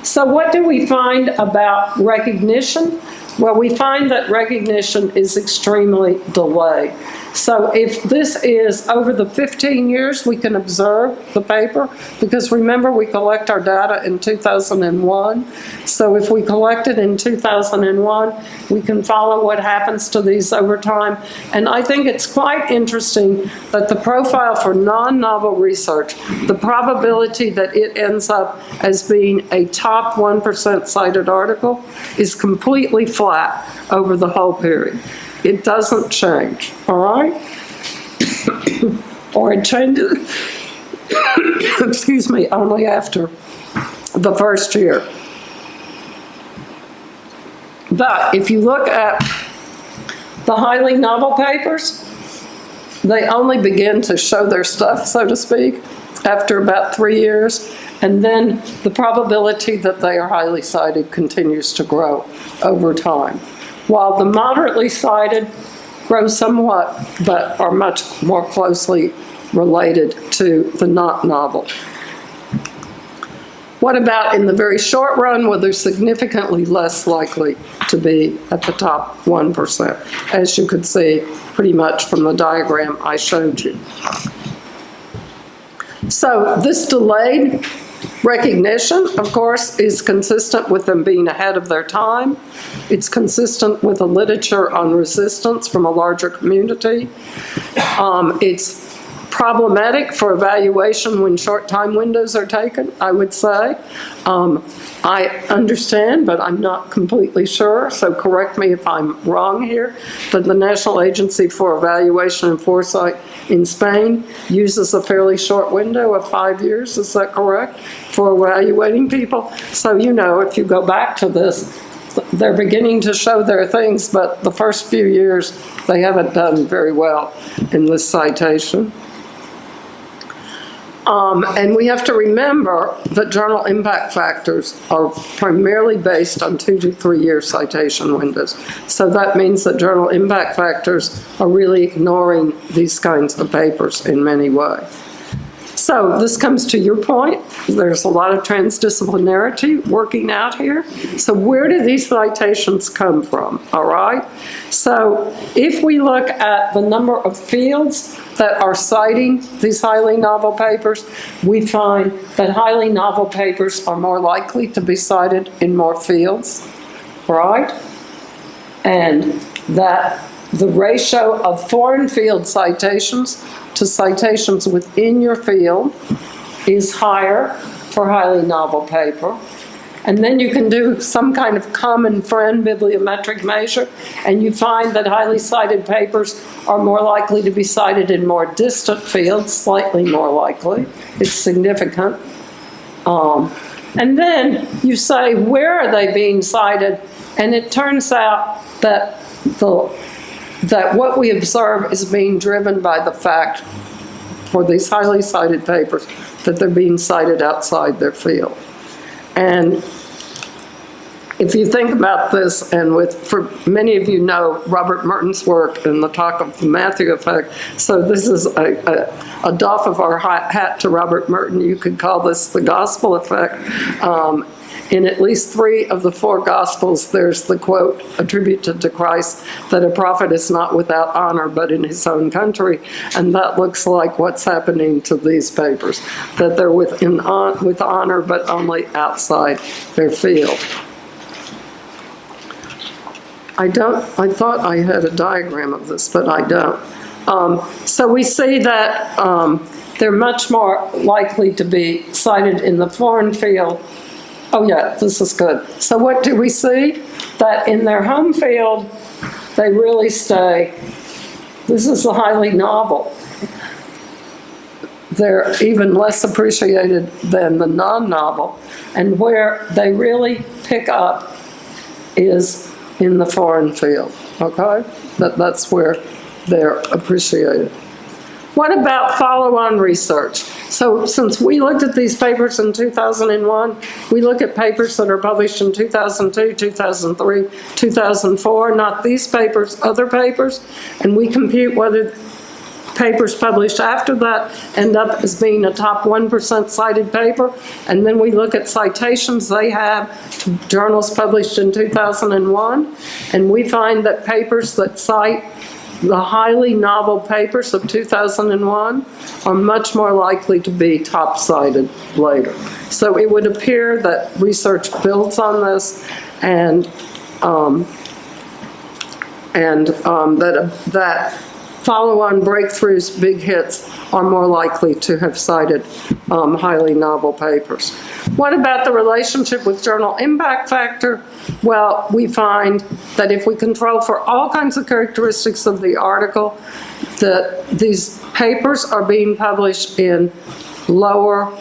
So what do we find about recognition? Well, we find that recognition is extremely delayed. So if this is over the 15 years, we can observe the paper, because remember, we collect our data in 2001. So if we collect it in 2001, we can follow what happens to these over time. And I think it's quite interesting that the profile for non-novel research, the probability that it ends up as being a top 1% cited article, is completely flat over the whole period. It doesn't change, all right? Or it changes, excuse me, only after the first year. But if you look at the highly novel papers, they only begin to show their stuff, so to speak, after about 3 years, and then the probability that they are highly cited continues to grow over time. While the moderately cited grow somewhat, but are much more closely related to the not novel. What about in the very short run, where they're significantly less likely to be at the top 1%, as you could see pretty much from the diagram I showed you. So this delayed recognition, of course, is consistent with them being ahead of their time. It's consistent with the literature on resistance from a larger community. It's problematic for evaluation when short time windows are taken, I would say. I understand, but I'm not completely sure, so correct me if I'm wrong here, that the National Agency for Evaluation and Foresight in Spain uses a fairly short window of 5 years, is that correct, for evaluating people? So, you know, if you go back to this, they're beginning to show their things, but the first few years they haven't done very well in this citation. And we have to remember that journal impact factors are primarily based on 2 to 3 year citation windows. So that means that journal impact factors are really ignoring these kinds of papers in many ways. So this comes to your point. There's a lot of transdisciplinarity working out here. So where do these citations come from, all right? So if we look at the number of fields that are citing these highly novel papers, we find that highly novel papers are more likely to be cited in more fields, right? And that the ratio of foreign field citations to citations within your field is higher for highly novel paper. And then you can do some kind of common friend bibliometric measure, and you find that highly cited papers are more likely to be cited in more distant fields, slightly more likely. It's significant. And then you say, where are they being cited? And it turns out that what we observe is being driven by the fact, for these highly cited papers, that they're being cited outside their field. And if you think about this, and for many of you know Robert Merton's work and the talk of the Matthew effect, so this is a doff of our hat to Robert Merton. You could call this the gospel effect. In at least 3 of the 4 Gospels, there's the quote attributed to Christ that a prophet is not without honor but in his own country, and that looks like what's happening to these papers, that they're with honor but only outside their field. I thought I had a diagram of this, but I don't. So we see that they're much more likely to be cited in the foreign field. Oh yeah, this is good. So what do we see? That in their home field, they really stay. This is the highly novel. They're even less appreciated than the non-novel. And where they really pick up is in the foreign field, okay? That's where they're appreciated. What about follow-on research? So since we looked at these papers in 2001, we look at papers that are published in 2002, 2003, 2004, not these papers, other papers, and we compute whether papers published after that end up as being a top 1% cited paper, and then we look at citations they have to journals published in 2001, and we find that papers that cite the highly novel papers of 2001 are much more likely to be top cited later. So it would appear that research builds on this, and that follow-on breakthroughs, big hits, are more likely to have cited highly novel papers. What about the relationship with journal impact factor? Well, we find that if we control for all kinds of characteristics of the article, that these papers are being published in lower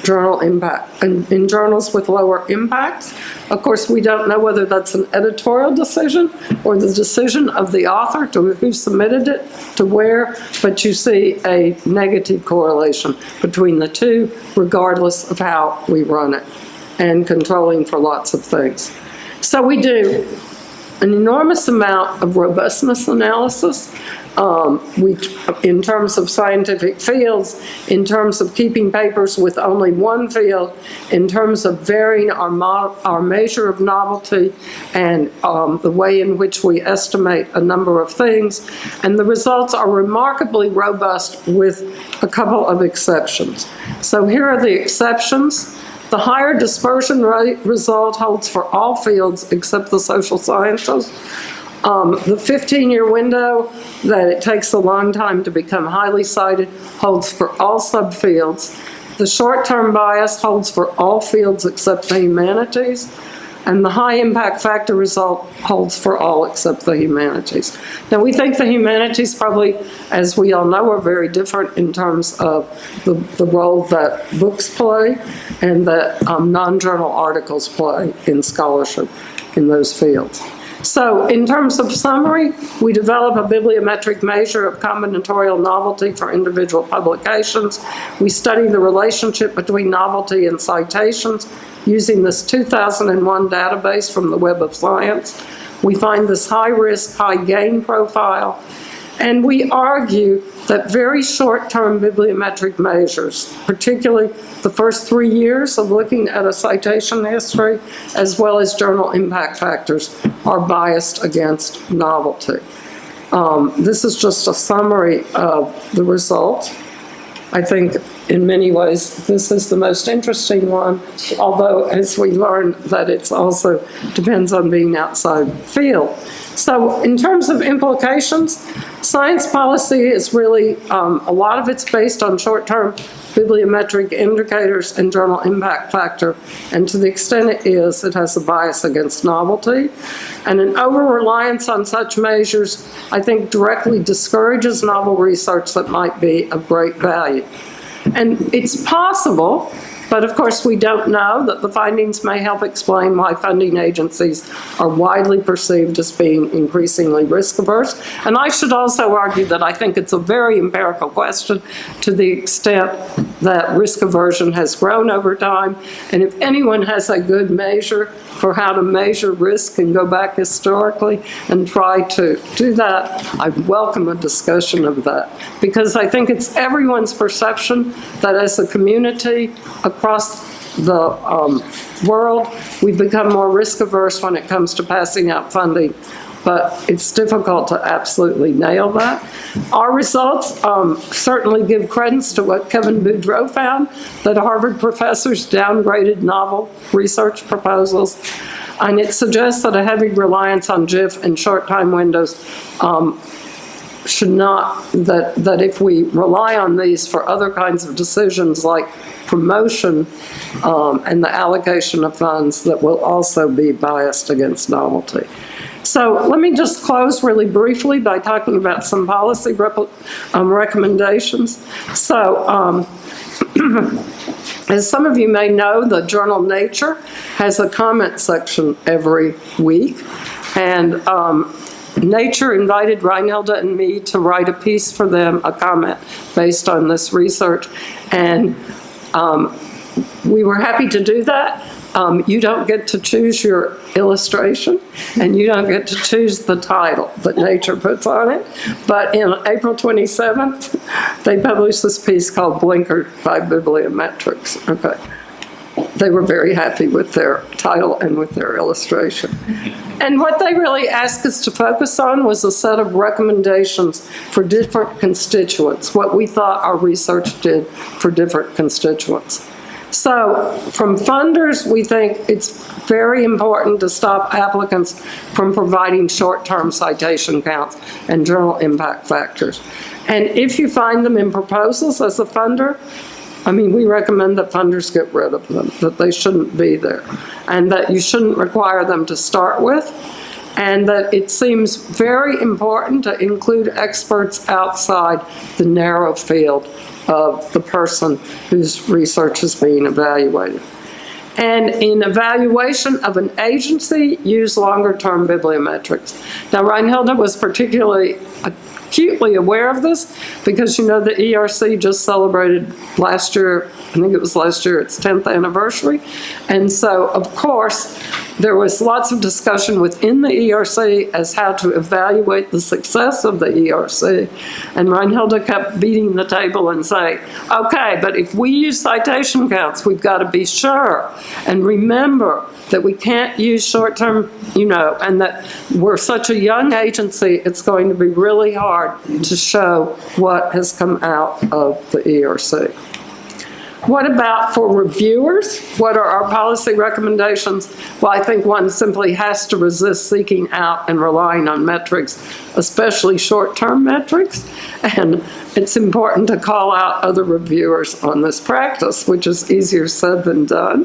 journal impact, in journals with lower impacts. Of course, we don't know whether that's an editorial decision or the decision of the author to who submitted it to where, but you see a negative correlation between the two, regardless of how we run it, and controlling for lots of things. So we do an enormous amount of robustness analysis. In terms of scientific fields, in terms of keeping papers with only one field, in terms of varying our measure of novelty and the way in which we estimate a number of things. And the results are remarkably robust with a couple of exceptions. So here are the exceptions. The higher dispersion rate result holds for all fields except the social sciences. The 15-year window that it takes a long time to become highly cited holds for all subfields. The short-term bias holds for all fields except the humanities. And the high impact factor result holds for all except the humanities. Now, we think the humanities probably, as we all know, are very different in terms of the role that books play and that non-journal articles play in scholarship in those fields. So in terms of summary, we develop a bibliometric measure of combinatorial novelty for individual publications. We study the relationship between novelty and citations using this 2001 database from the Web of Science. We find this high-risk, high-gain profile. And we argue that very short-term bibliometric measures, particularly the first 3 years of looking at a citation history, as well as journal impact factors, are biased against novelty. This is just a summary of the results. I think in many ways this is the most interesting one, although as we learn that it's also depends on being outside the field. So in terms of implications, science policy is really, a lot of it's based on short-term bibliometric indicators and journal impact factor, and to the extent it is, it has a bias against novelty. And an over-reliance on such measures, I think, directly discourages novel research that might be of great value. And it's possible, but of course we don't know, that the findings may help explain why funding agencies are widely perceived as being increasingly risk-averse. And I should also argue that I think it's a very empirical question to the extent that risk aversion has grown over time. And if anyone has a good measure for how to measure risk and go back historically and try to do that, I welcome a discussion of that. Because I think it's everyone's perception that as a community across the world, we've become more risk averse when it comes to passing out funding, but it's difficult to absolutely nail that. Our results certainly give credence to what Kevin Boudreau found, that Harvard professors downgraded novel research proposals, and it suggests that a heavy reliance on JIF and short time windows should not, that if we rely on these for other kinds of decisions like promotion and the allocation of funds, that will also be biased against novelty. So let me just close really briefly by talking about some policy recommendations. So as some of you may know, the journal Nature has a comment section every week, and Nature invited Reinhilde and me to write a piece for them, a comment based on this research, and we were happy to do that. You don't get to choose your illustration, and you don't get to choose the title that Nature puts on it. But in April 27th, they published this piece called Blinkered by Bibliometrics. Okay. They were very happy with their title and with their illustration. And what they really asked us to focus on was a set of recommendations for different constituents, what we thought our research did for different constituents. So from funders, we think it's very important to stop applicants from providing short-term citation counts and journal impact factors. And if you find them in proposals as a funder, I mean, we recommend that funders get rid of them, that they shouldn't be there, and that you shouldn't require them to start with. and that it seems very important to include experts outside the narrow field of the person whose research is being evaluated. And in evaluation of an agency, use longer-term bibliometrics. Now, Reinhilde was particularly acutely aware of this because, you know, the ERC just celebrated last year, I think it was last year, its 10th anniversary. And so, of course, there was lots of discussion within the ERC as how to evaluate the success of the ERC. And Reinhilde kept beating the table and saying, okay, but if we use citation counts, we've got to be sure and remember that we can't use short-term, you know, and that we're such a young agency, it's going to be really hard to show what has come out of the ERC. What about for reviewers? What are our policy recommendations? Well, I think one simply has to resist seeking out and relying on metrics, especially short-term metrics. And it's important to call out other reviewers on this practice, which is easier said than done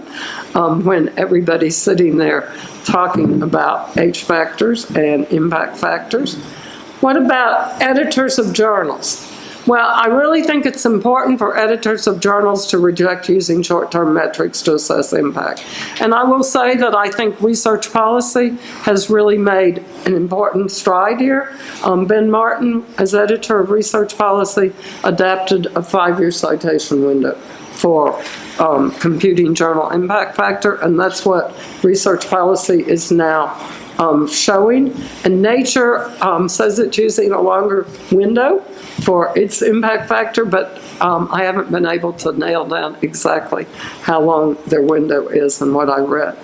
when everybody's sitting there talking about H factors and impact factors. What about editors of journals? Well, I really think it's important for editors of journals to reject using short-term metrics to assess impact. And I will say that I think research policy has really made an important stride here. Ben Martin, as editor of research policy, adapted a 5-year citation window for computing journal impact factor, and that's what research policy is now showing. And Nature says it's using a longer window for its impact factor, but I haven't been able to nail down exactly how long their window is and what I read.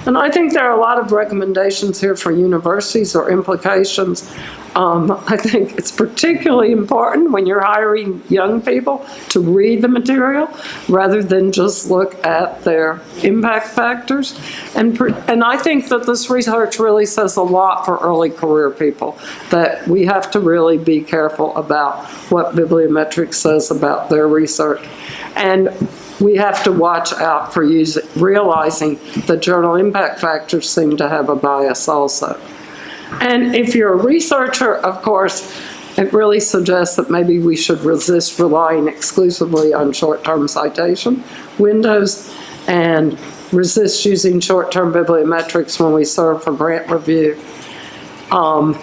And I think there are a lot of recommendations here for universities or implications. I think it's particularly important when you're hiring young people to read the material rather than just look at their impact factors. And I think that this research really says a lot for early career people, that we have to really be careful about what Bibliometric says about their research. And we have to watch out for realizing that journal impact factors seem to have a bias also. And if you're a researcher, of course, it really suggests that maybe we should resist relying exclusively on short-term citation windows and resist using short-term bibliometrics when we serve for grant review. One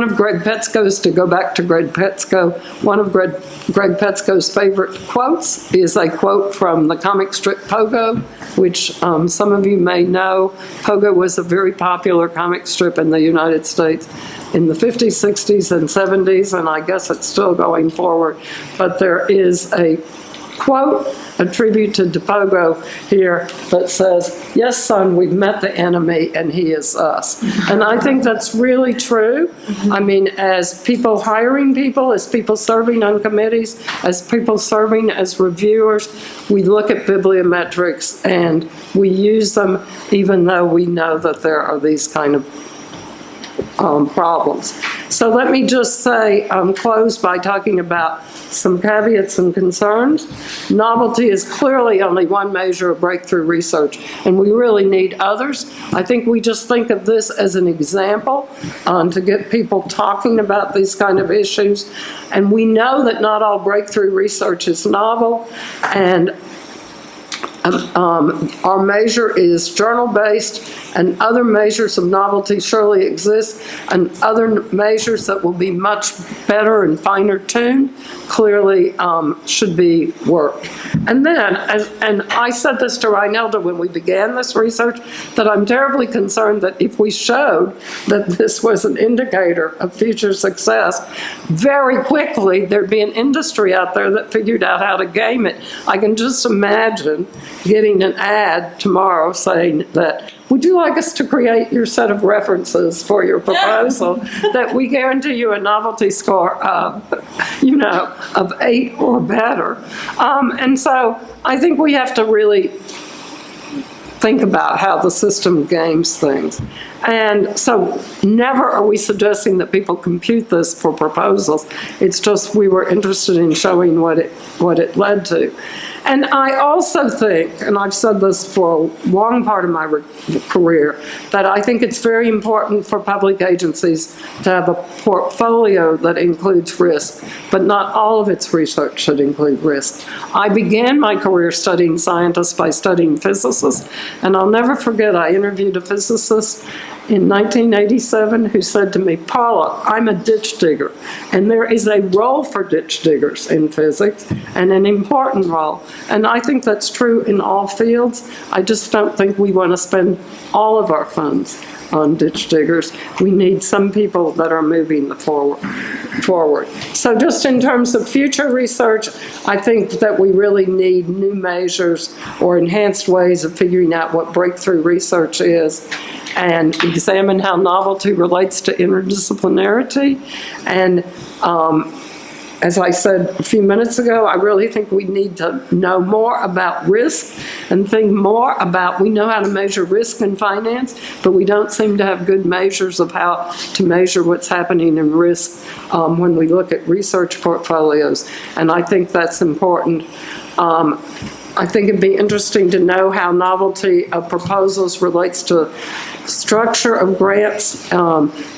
of Greg Petsko's, to go back to Greg Petsko, one of Greg Petsko's favorite quotes is a quote from the comic strip Pogo, which some of you may know. Pogo was a very popular comic strip in the United States in the 50s, 60s, and 70s, and I guess it's still going forward. But there is a quote attributed to Pogo here that says, "Yes, son, we've met the enemy and he is us." And I think that's really true. I mean, as people hiring people, as people serving on committees, as people serving as reviewers, we look at bibliometrics and we use them even though we know that there are these kind of problems. So let me just say, close by talking about some caveats and concerns. Novelty is clearly only one measure of breakthrough research, and we really need others. I think we just think of this as an example to get people talking about these kind of issues. And we know that not all breakthrough research is novel, and our measure is journal-based, and other measures of novelty surely exist, and other measures that will be much better and finer tuned clearly should be worked. And then, and I said this to Reinhilde when we began this research, that I'm terribly concerned that if we showed that this was an indicator of future success, very quickly there'd be an industry out there that figured out how to game it. I can just imagine getting an ad tomorrow saying that, "Would you like us to create your set of references for your proposal that we guarantee you a novelty score of, of 8 or better?" And so I think we have to really think about how the system games things. And so never are we suggesting that people compute this for proposals. It's just we were interested in showing what it led to. And I also think, and I've said this for a long part of my career, that I think it's very important for public agencies to have a portfolio that includes risk, but not all of its research should include risk. I began my career studying scientists by studying physicists, and I'll never forget I interviewed a physicist in 1987 who said to me, Paula, I'm a ditch digger, and there is a role for ditch diggers in physics, and an important role. And I think that's true in all fields. I just don't think we want to spend all of our funds on ditch diggers. We need some people that are moving forward. So just in terms of future research, I think that we really need new measures or enhanced ways of figuring out what breakthrough research is, and examine how novelty relates to interdisciplinarity. And as I said a few minutes ago, I really think we need to know more about risk and think more about, we know how to measure risk in finance, but we don't seem to have good measures of how to measure what's happening in risk when we look at research portfolios. And I think that's important. I think it'd be interesting to know how novelty of proposals relates to structure of grants.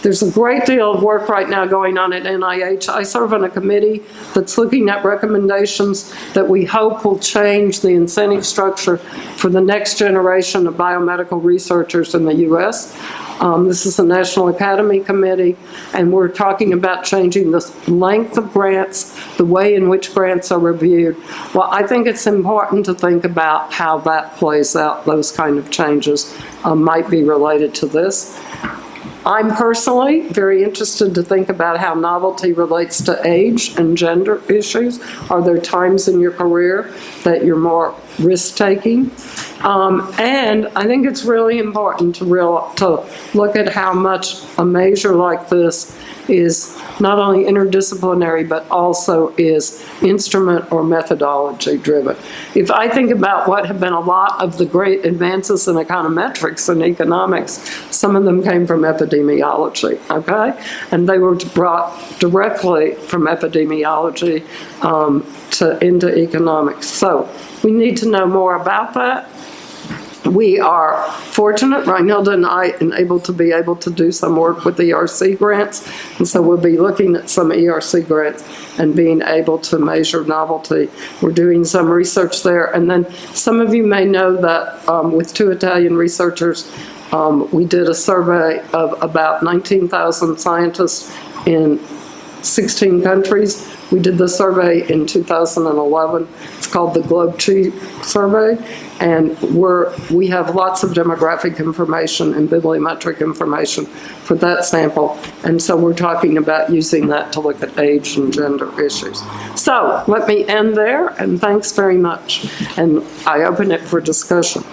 There's a great deal of work right now going on at NIH. I serve on a committee that's looking at recommendations that we hope will change the incentive structure for the next generation of biomedical researchers in the US. This is the National Academy Committee, and we're talking about changing the length of grants, the way in which grants are reviewed. Well, I think it's important to think about how that plays out. Those kind of changes might be related to this. I'm personally very interested to think about how novelty relates to age and gender issues. Are there times in your career that you're more risk-taking? And I think it's really important to look at how much a measure like this is not only interdisciplinary, but also is instrument or methodology driven. If I think about what have been a lot of the great advances in econometrics and economics, some of them came from epidemiology, okay? And they were brought directly from epidemiology into economics. So we need to know more about that. We are fortunate, Reinilda and I, to be able to do some work with ERC grants, and so we'll be looking at some ERC grants and being able to measure novelty. We're doing some research there, and then some of you may know that with 2 Italian researchers, we did a survey of about 19,000 scientists in 16 countries. We did the survey in 2011. It's called the Globe Chi survey, and we have lots of demographic information and bibliometric information for that sample, and so we're talking about using that to look at age and gender issues. So let me end there, and thanks very much, and I open it for discussion.